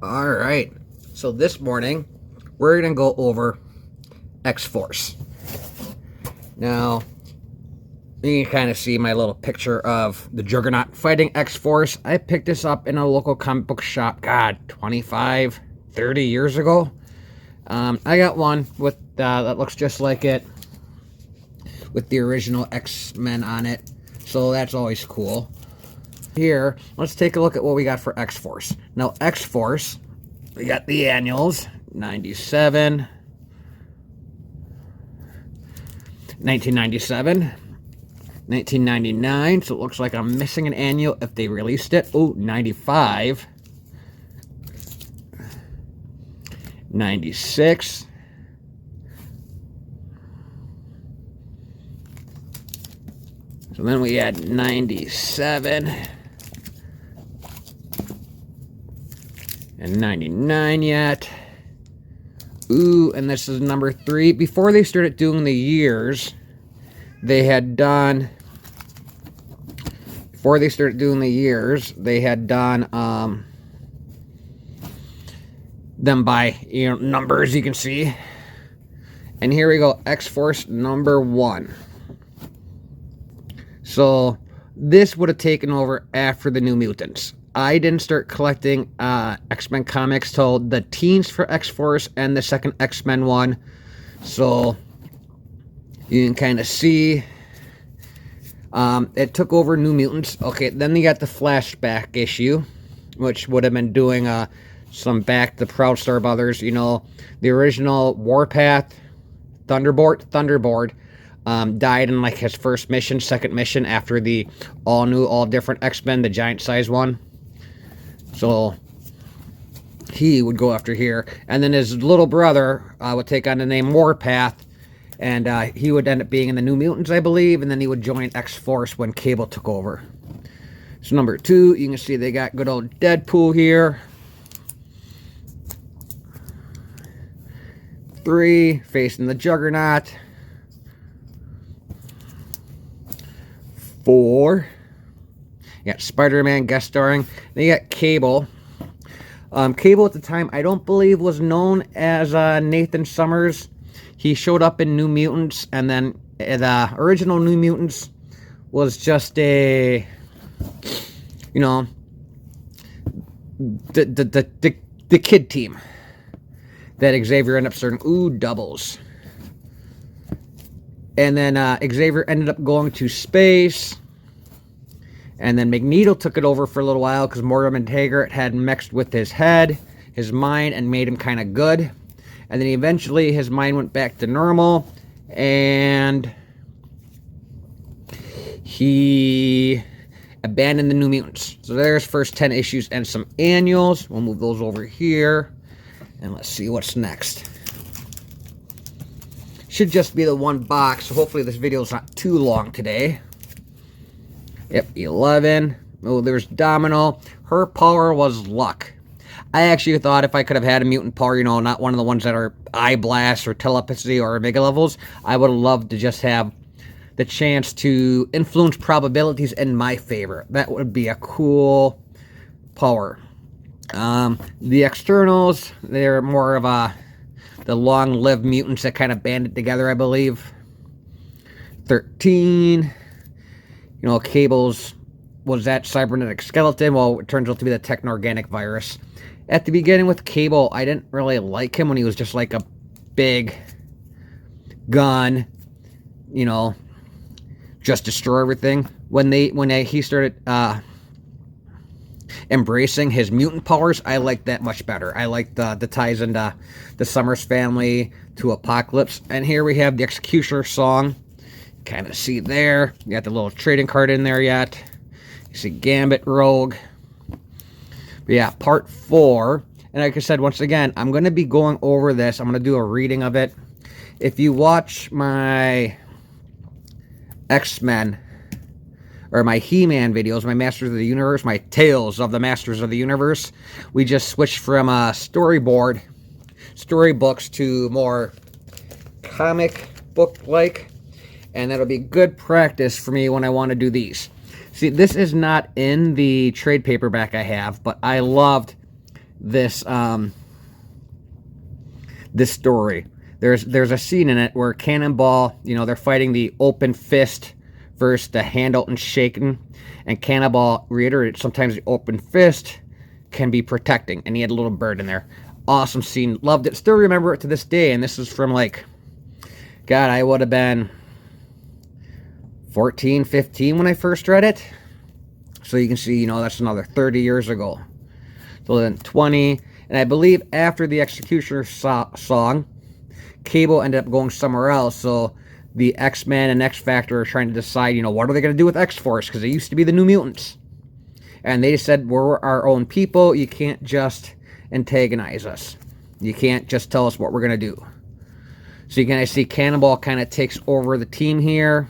All right. So this morning, we're going to go over X-Force. Now, you can kind of see my little picture of the Juggernaut fighting X-Force. I picked this up in a local comic book shop, 25, 30 years ago. I got one with that looks just like it, with the original X-Men on it. So that's always cool. Here, let's take a look at what we got for X-Force. Now, X-Force, we got the annuals, 97, 1997, 1999, so it looks like I'm missing an annual if they released it. Oh, 95, 96, so then we had 97 and 99 yet. Ooh, and this is number 3. Before they started doing the years, they had done them by numbers, you can see. And here we go, X-Force number 1. So this would have taken over after the New Mutants. I didn't start collecting X-Men comics till the teens for X-Force and the second X-Men one. So you can kind of see it took over New Mutants. Okay, then you got the flashback issue, which would have been doing some back to Proudstar Brothers. You know, the original Warpath Thunderboard died in like his first mission, second mission after the all new, all different X-Men, the giant size one. So he would go after here, and then his little brother would take on the name Warpath, and he would end up being in the New Mutants, I believe, and then he would join X-Force when Cable took over. So number 2, you can see they got good old Deadpool here. 3, facing the Juggernaut. 4, you got Spider-Man guest starring. Then you got Cable. Cable at the time, I don't believe, was known as Nathan Summers. He showed up in New Mutants, and then the original New Mutants was just a, the kid team that Xavier ended up starting. Ooh, doubles. And then Xavier ended up going to space. And then Magneto took it over for a little while because Mortimer Taggart had mixed with his head, his mind, and made him kind of good. And then eventually his mind went back to normal. And he abandoned the New Mutants. So there's first 10 issues and some annuals. We'll move those over here. And let's see what's next. Should just be the one box, so hopefully this video is not too long today. Yep, 11. Oh, there's Domino. Her power was luck. I actually thought if I could have had a mutant power, not one of the ones that are eye blast or telepathy or omega levels, I would have loved to just have the chance to influence probabilities in my favor. That would be a cool power. The externals, they're more of the long-lived mutants that kind of banded together, I believe. 13. Cable's was that cybernetic skeleton. Well, it turns out to be the techno-organic virus. At the beginning with Cable, I didn't really like him when he was just like a big gun, just destroy everything. When he started embracing his mutant powers, I liked that much better. I liked the ties into the Summers family to Apocalypse. And here we have the Executioner song. Kind of see there. You got the little trading card in there yet. You see Gambit, Rogue. But yeah, part 4. And like I said, once again, I'm going to be going over this. I'm going to do a reading of it. If you watch my X-Men or my He-Man videos, my Masters of the Universe, my Tales of the Masters of the Universe, we just switched from storybooks to more comic book-like. And that'll be good practice for me when I want to do these. See, this is not in the trade paperback I have, but I loved this this story. There's a scene in it where Cannonball, you know, they're fighting the open fist versus the hand out and shaking, and Cannonball reiterated sometimes the open fist can be protecting, and he had a little bird in there. Awesome scene, loved it, still remember it to this day. And this is from, like, God, I would have been 14, 15 when I first read it. So you can see, you know, that's another 30 years ago. So then 20, and I believe after the Executioner song, Cable ended up going somewhere else. So the X-Men and X-Factor are trying to decide, you know, what are they going to do with X-Force? Because they used to be the New Mutants. And they said, we're our own people. You can't just antagonize us. You can't just tell us what we're going to do. So you can see Cannonball kind of takes over the team here.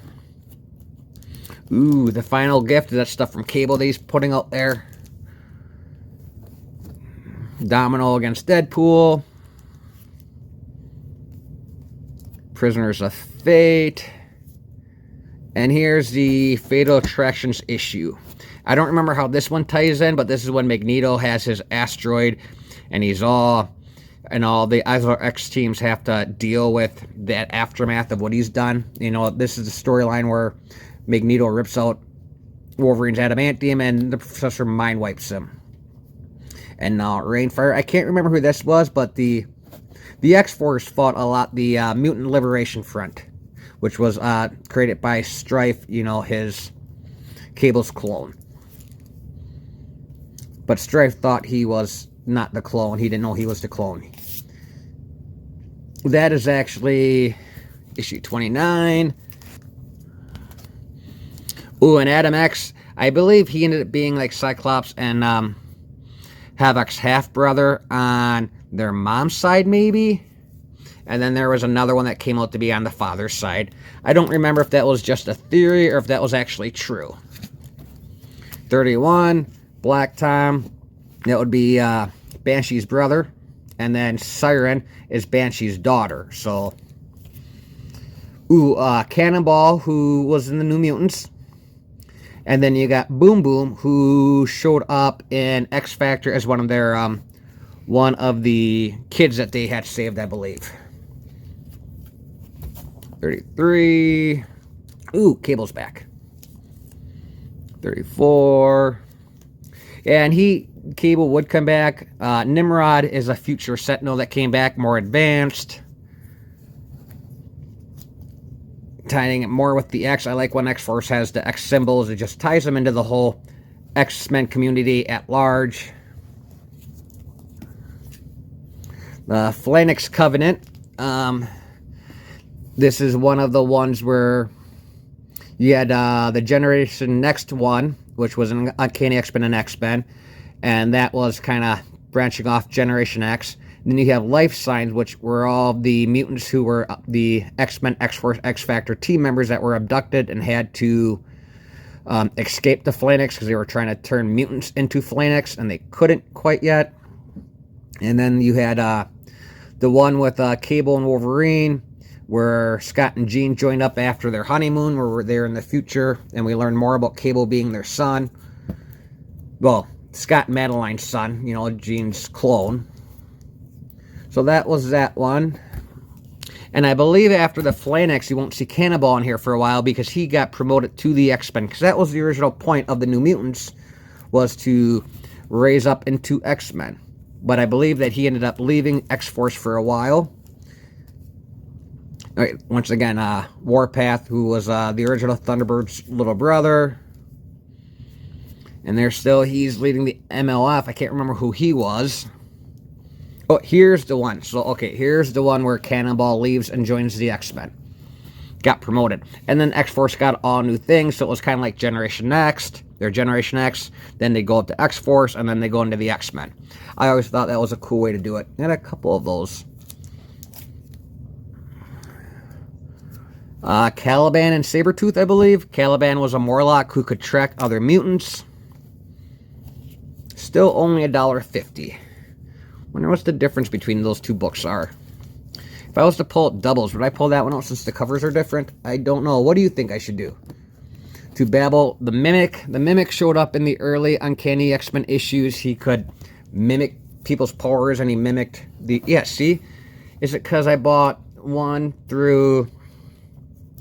Ooh, the final gift is that stuff from Cable that he's putting out there. Domino against Deadpool. Prisoners of Fate. And here's the Fatal Attractions issue. I don't remember how this one ties in, but this is when Magneto has his asteroid, and he's all the other X teams have to deal with that aftermath of what he's done. You know, this is the storyline where Magneto rips out Wolverine's adamantium, and the Professor mind wipes him. And now Rainfire, I can't remember who this was, but the X-Force fought a lot the Mutant Liberation Front, which was created by Strife, you know, his Cable's clone. But Strife thought he was not the clone. He didn't know he was the clone. That is actually issue 29. Ooh, and Adam X, I believe he ended up being like Cyclops and Havoc's half-brother on their mom's side, maybe? And then there was another one that came out to be on the father's side. I don't remember if that was just a theory or if that was actually true. 31, Black Tom, that would be Banshee's brother. And then Siren is Banshee's daughter. So, ooh, Cannonball, who was in the New Mutants. And then you got Boom Boom, who showed up in X Factor as one of the kids that they had saved, I believe. 33. Ooh, Cable's back. 34. Yeah, and Cable would come back. Nimrod is a future Sentinel that came back, more advanced. Tying it more with the X. I like when X-Force has the X symbols. It just ties them into the whole X-Men community at large. The Phalanx Covenant. This is one of the ones where you had the Generation Next one, which was an Uncanny X-Men and X-Men. And that was kind of branching off Generation X. And then you have Life Signs, which were all the mutants who were the X-Men, X-Force, X-Factor team members that were abducted and had to escape the Phalanx because they were trying to turn mutants into Phalanx, and they couldn't quite yet. And then you had the one with Cable and Wolverine, where Scott and Jean joined up after their honeymoon, where they're in the future, and we learn more about Cable being their son. Well, Scott and Madeline's son, you know, Jean's clone. So that was that one. And I believe after the Phalanx, you won't see Cannonball in here for a while because he got promoted to the X-Men. Because that was the original point of the New Mutants, was to raise up into X-Men. But I believe that he ended up leaving X-Force for a while. All right, once again, Warpath, who was the original Thunderbird's little brother. And he's leading the MLF. I can't remember who he was. Oh, here's the one. So, okay, here's the one where Cannonball leaves and joins the X-Men. Got promoted. And then X-Force got all new things, so it was kind of like Generation Next. They're Generation X, then they go up to X-Force, and then they go into the X-Men. I always thought that was a cool way to do it. I had a couple of those. Caliban and Sabretooth, I believe. Caliban was a Morlock who could track other mutants. Still only $1.50. Wonder what's the difference between those two books are. If I was to pull up doubles, would I pull that one out since the covers are different? I don't know. What do you think I should do? To Babel, the Mimic. The Mimic showed up in the early Uncanny X-Men issues. He could mimic people's powers and he mimicked the... Yeah, see? Is it because I bought one through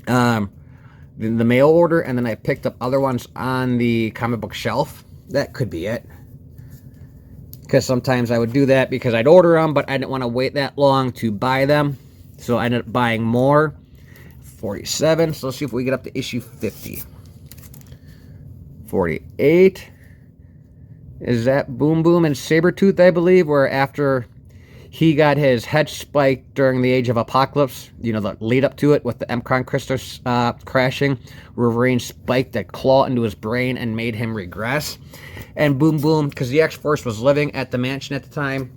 the mail order and then I picked up other ones on the comic book shelf? That could be it. Because sometimes I would do that because I'd order them, but I didn't want to wait that long to buy them. So I ended up buying more. 47. So let's see if we get up to issue 50. 48. Is that Boom Boom and Sabretooth, I believe, where after he got his head spiked during the Age of Apocalypse, you know, the lead up to it with the Mcron crystals crashing, Wolverine spiked a claw into his brain and made him regress. And Boom Boom, because the X-Force was living at the mansion at the time,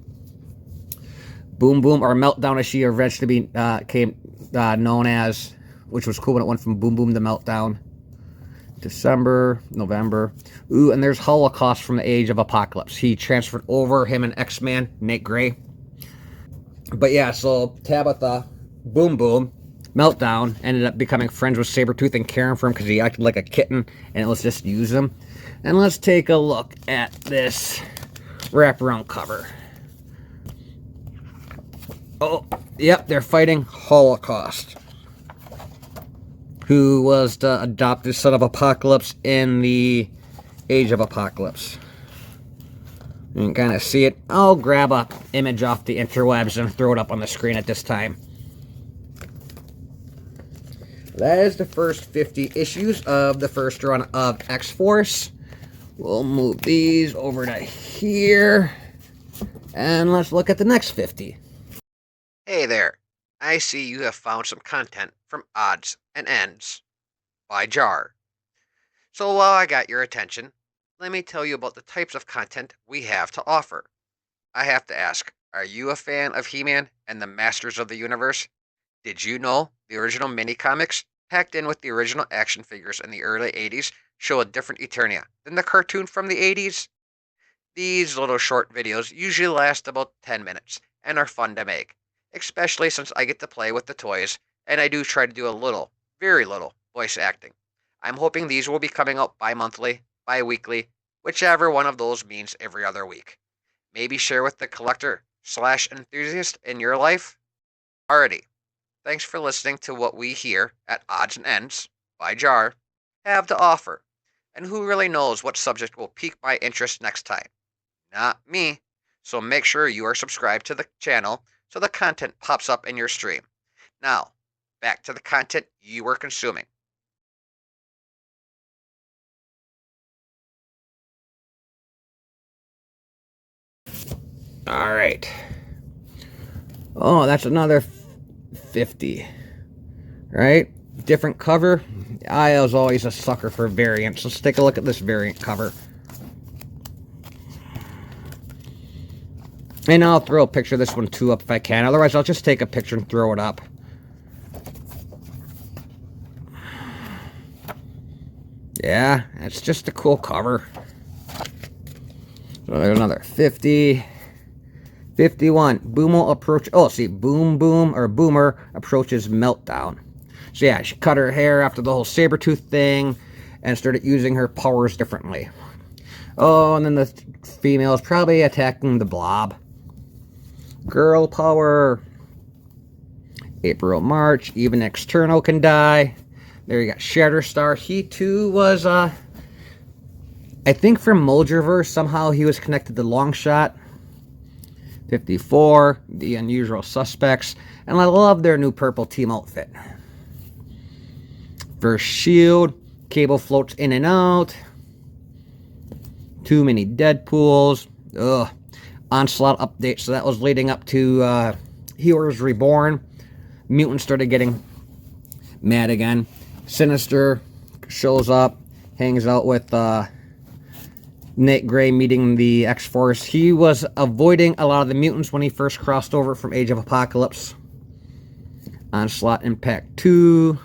Boom Boom, or Meltdown as she eventually became known as, which was cool when it went from Boom Boom to Meltdown. December, November. Ooh, and there's Holocaust from the Age of Apocalypse. He transferred over, him and X-Man, Nate Gray. But yeah, so Tabitha, Boom Boom, Meltdown, ended up becoming friends with Sabretooth and caring for him because he acted like a kitten, and let's just use him. And let's take a look at this wraparound cover. Oh, yep, they're fighting Holocaust, who was the adopted son of Apocalypse in the Age of Apocalypse. You can kind of see it. I'll grab an image off the interwebs and throw it up on the screen at this time. That is the first 50 issues of the first run of X-Force. We'll move these over to here. And let's look at the next 50. Hey there. I see you have found some content from Odds and Ends by Jar. So while I got your attention, let me tell you about the types of content we have to offer. I have to ask, are you a fan of He-Man and the Masters of the Universe? Did you know the original mini-comics, packed in with the original action figures in the early 80s, show a different Eternia than the cartoon from the 80s? These little short videos usually last about 10 minutes and are fun to make, especially since I get to play with the toys and I do try to do a little, very little, voice acting. I'm hoping these will be coming out bi-monthly, bi-weekly, whichever one of those means every other week. Maybe share with the collector/enthusiast in your life. Alrighty, thanks for listening to what we here at Odds and Ends by Jar have to offer. And who really knows what subject will pique my interest next time? Not me. So make sure you are subscribed to the channel so the content pops up in your stream. Now, back to the content you were consuming. Alright. Oh, that's another 50. Right? Different cover. I was always a sucker for variants. Let's take a look at this variant cover. And I'll throw a picture of this one too up if I can. Otherwise, I'll just take a picture and throw it up. Yeah, it's just a cool cover. So there's another 50. 51. Boomer approach. Oh, see, Boomer approaches Meltdown. So yeah, she cut her hair after the whole Sabretooth thing and started using her powers differently. Oh, and then the female is probably attacking the Blob. Girl power. April, March. Even External can die. There you got Shatterstar. He too was, I think from Multiverse, somehow he was connected to Longshot. 54. The Unusual Suspects. And I love their new purple team outfit. First Shield. Cable floats in and out. Too many Deadpools. Ugh. Onslaught update. So that was leading up to Heroes Reborn. Mutants started getting mad again. Sinister shows up. Hangs out with Nate Gray meeting the X-Force. He was avoiding a lot of the mutants when he first crossed over from Age of Apocalypse. Onslaught Impact 2.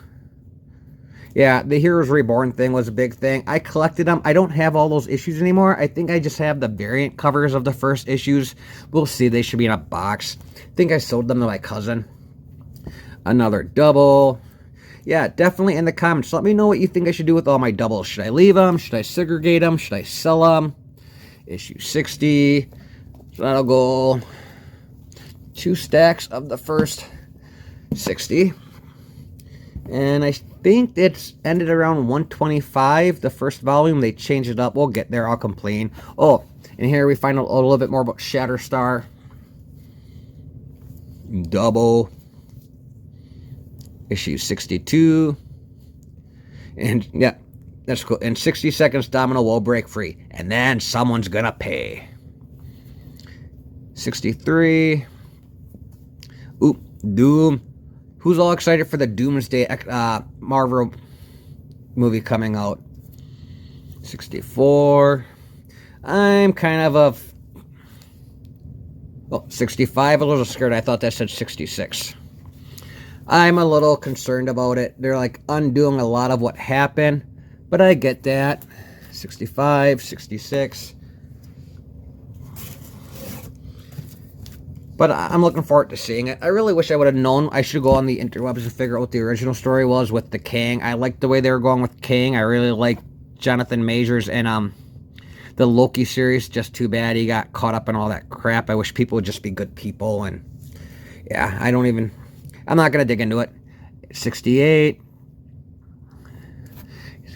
Yeah, the Heroes Reborn thing was a big thing. I collected them. I don't have all those issues anymore. I think I just have the variant covers of the first issues. We'll see. They should be in a box. I think I sold them to my cousin. Another double. Yeah, definitely in the comments. Let me know what you think I should do with all my doubles. Should I leave them? Should I segregate them? Should I sell them? Issue 60. So that'll go 2 stacks of the first 60. And I think it's ended around 125, the first volume. They changed it up. We'll get there. I'll complain. Oh, and here we find a little bit more about Shatterstar. Double. Issue 62. And, yeah, that's cool. In 60 seconds, Domino will break free. And then someone's gonna pay. 63. Oop, Doom. Who's all excited for the Doomsday Marvel movie coming out? 64. I'm kind of 65. A little scared. I thought that said 66. I'm a little concerned about it. They're like undoing a lot of what happened, but I get that. 65, 66. But I'm looking forward to seeing it. I really wish I would have known. I should go on the interwebs and figure out what the original story was with the King. I liked the way they were going with King. I really like Jonathan Majors and the Loki series. Just too bad he got caught up in all that crap. I wish people would just be good people. And yeah, I'm not going to dig into it. 68.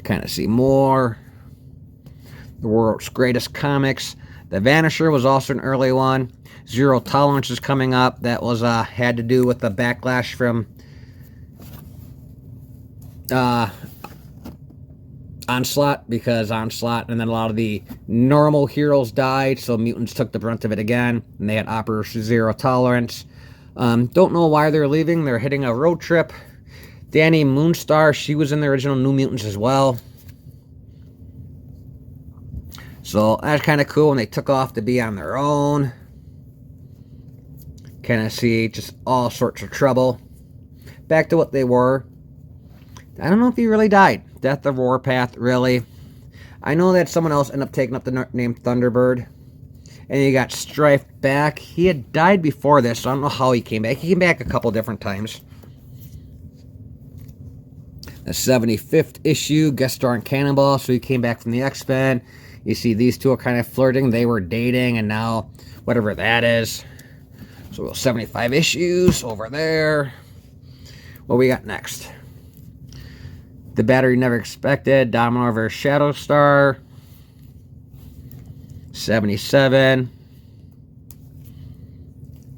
Kind of see more. The World's Greatest Comics. The Vanisher was also an early one. Zero Tolerance is coming up. That was had to do with the backlash from Onslaught, because Onslaught and then a lot of the normal heroes died, so mutants took the brunt of it again, and they had Operation Zero Tolerance. Don't know why they're leaving. They're hitting a road trip. Danny Moonstar, she was in the original New Mutants as well. So that's kind of cool when they took off to be on their own. Kind of see just all sorts of trouble. Back to what they were. I don't know if he really died. Death of Warpath, really. I know that someone else ended up taking up the name Thunderbird. And you got Strife back. He had died before this, so I don't know how he came back. He came back a couple different times. The 75th issue, guest starring Cannonball, so he came back from the X-Men. You see these two are kind of flirting. They were dating, and now whatever that is. So 75 issues over there. What we got next? The Battery Never Expected, Domino vs. Shatterstar. 77.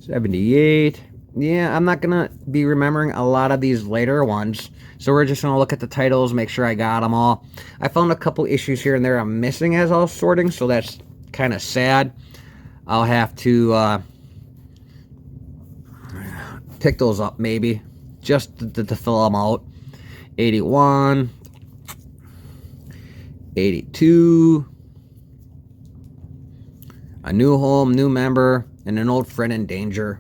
78. Yeah, I'm not going to be remembering a lot of these later ones. So we're just going to look at the titles, make sure I got them all. I found a couple issues here and there I'm missing as I was sorting, so that's kind of sad. I'll have to pick those up maybe, just to fill them out. 81. 82. A new home, new member, and an old friend in danger.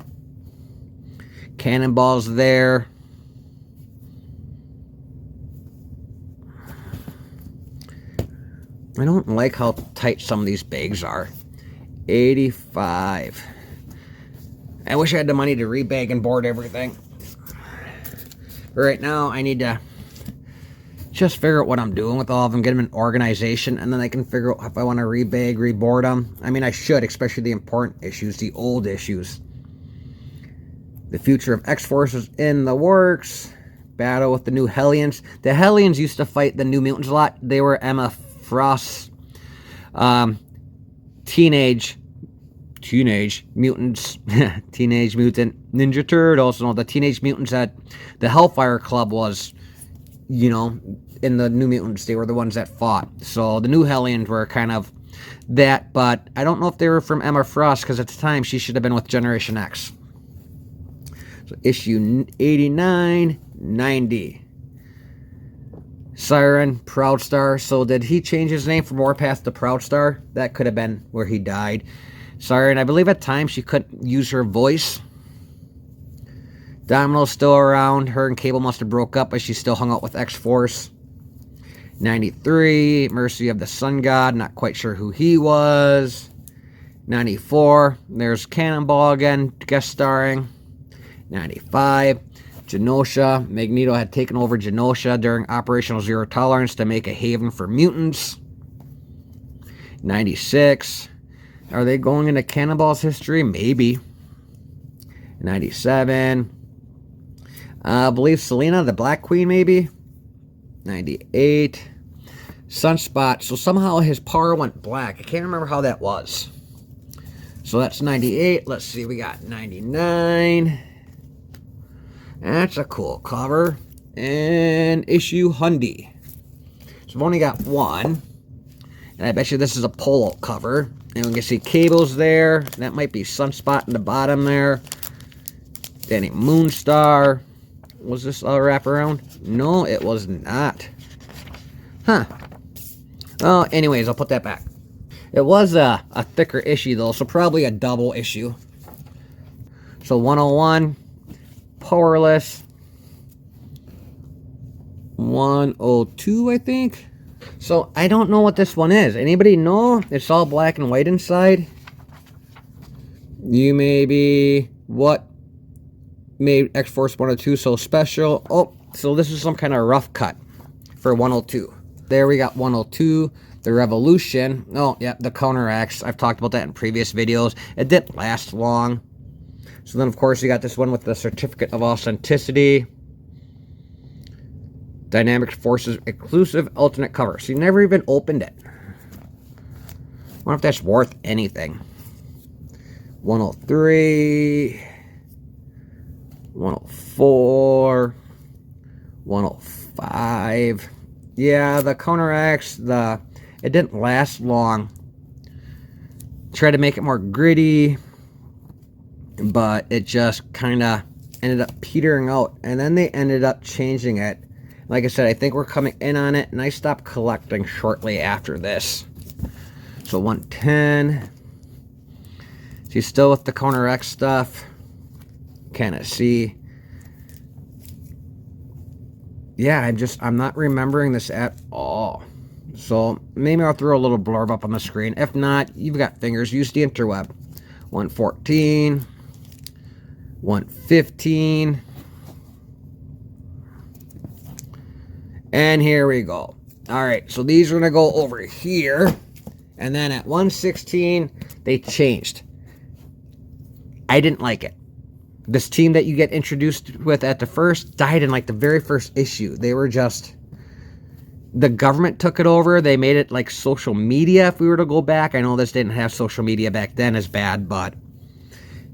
Cannonball's there. I don't like how tight some of these bags are. 85. I wish I had the money to rebag and board everything. But right now, I need to just figure out what I'm doing with all of them, get them in organization, and then I can figure out if I want to rebag, reboard them. I mean, I should, especially the important issues, the old issues. The future of X-Force is in the works. Battle with the new Hellions. The Hellions used to fight the New Mutants a lot. They were Emma Frost's Teenage Mutants, Teenage Mutant Ninja Turtles, the Teenage Mutants that the Hellfire Club was, you know, in the New Mutants. They were the ones that fought. So the new Hellions were kind of that, but I don't know if they were from Emma Frost, because at the time she should have been with Generation X. So issue 89, 90. Siren, Proudstar. So did he change his name from Warpath to Proudstar? That could have been where he died. Siren, I believe at times she couldn't use her voice. Domino's still around. Her and Cable must have broke up, but she still hung out with X-Force. 93, Mercy of the Sun God. Not quite sure who he was. 94, there's Cannonball again, guest starring. 95, Genosha. Magneto had taken over Genosha during Operational Zero Tolerance to make a haven for mutants. 96, Are they going into Cannonball's history? Maybe. 97. I believe Selena, the Black Queen, maybe. 98. Sunspot. So somehow his power went black. I can't remember how that was. So that's 98. Let's see. We got 99. That's a cool cover. And issue Hundy. So we've only got one. And I bet you this is a polo cover. And we can see cables there. That might be Sunspot in the bottom there. Danny Moonstar. Was this a wraparound? No, it was not. Huh. Well, anyways, I'll put that back. It was a thicker issue, though, so probably a double issue. So 101, Powerless. 102, I think. So I don't know what this one is. Anybody know? It's all black and white inside. You maybe what made X-Force 102 so special? Oh, so this is some kind of rough cut for 102. There we got 102, the Revolution. Oh, yeah, the Counteracts. I've talked about that in previous videos. It didn't last long. So then, of course, you got this one with the Certificate of Authenticity. Dynamic Forces exclusive alternate cover. So you never even opened it. I wonder if that's worth anything. 103. 104. 105. Yeah, the Counteracts, it didn't last long. Tried to make it more gritty, but it just kind of ended up petering out. And then they ended up changing it. Like I said, I think we're coming in on it, and I stopped collecting shortly after this. So 110. She's still with the Counteract stuff. Kind of see. Yeah, I'm not remembering this at all. So maybe I'll throw a little blurb up on the screen. If not, you've got fingers. Use the interweb. 114. 115. And here we go. All right, so these are going to go over here. And then at 116, they changed. I didn't like it. This team that you get introduced with at the first died in like the very first issue. They were just... The government took it over. They made it like social media if we were to go back. I know this didn't have social media back then as bad, but...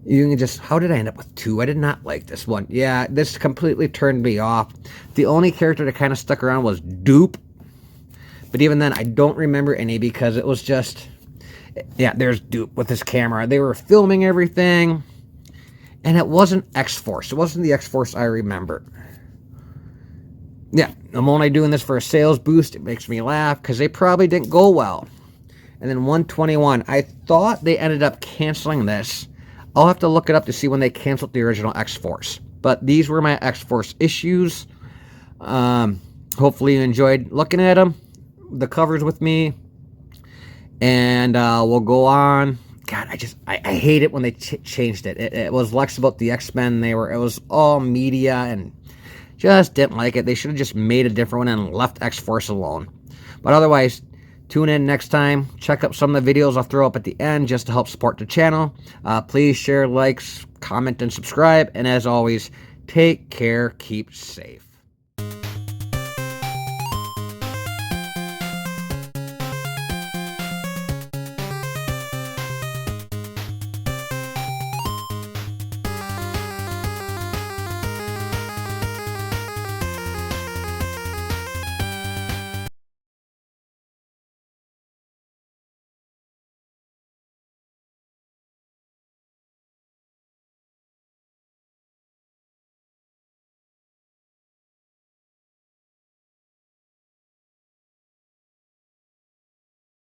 You can just... How did I end up with two? I did not like this one. Yeah, this completely turned me off. The only character that kind of stuck around was Dupe. But even then, I don't remember any because it was just... Yeah, there's Dupe with his camera. They were filming everything. And it wasn't X-Force. It wasn't the X-Force I remember. Yeah, I'm only doing this for a sales boost. It makes me laugh because they probably didn't go well. And then 121. I thought they ended up canceling this. I'll have to look it up to see when they canceled the original X-Force. But these were my X-Force issues. Hopefully you enjoyed looking at them. The covers with me. And we'll go on. God, I hate it when they changed it. It was less about the X-Men. It was all media and just didn't like it. They should have just made a different one and left X-Force alone. But otherwise, tune in next time. Check out some of the videos I'll throw up at the end just to help support the channel. Please share, likes, comment, and subscribe. And as always, take care, keep safe.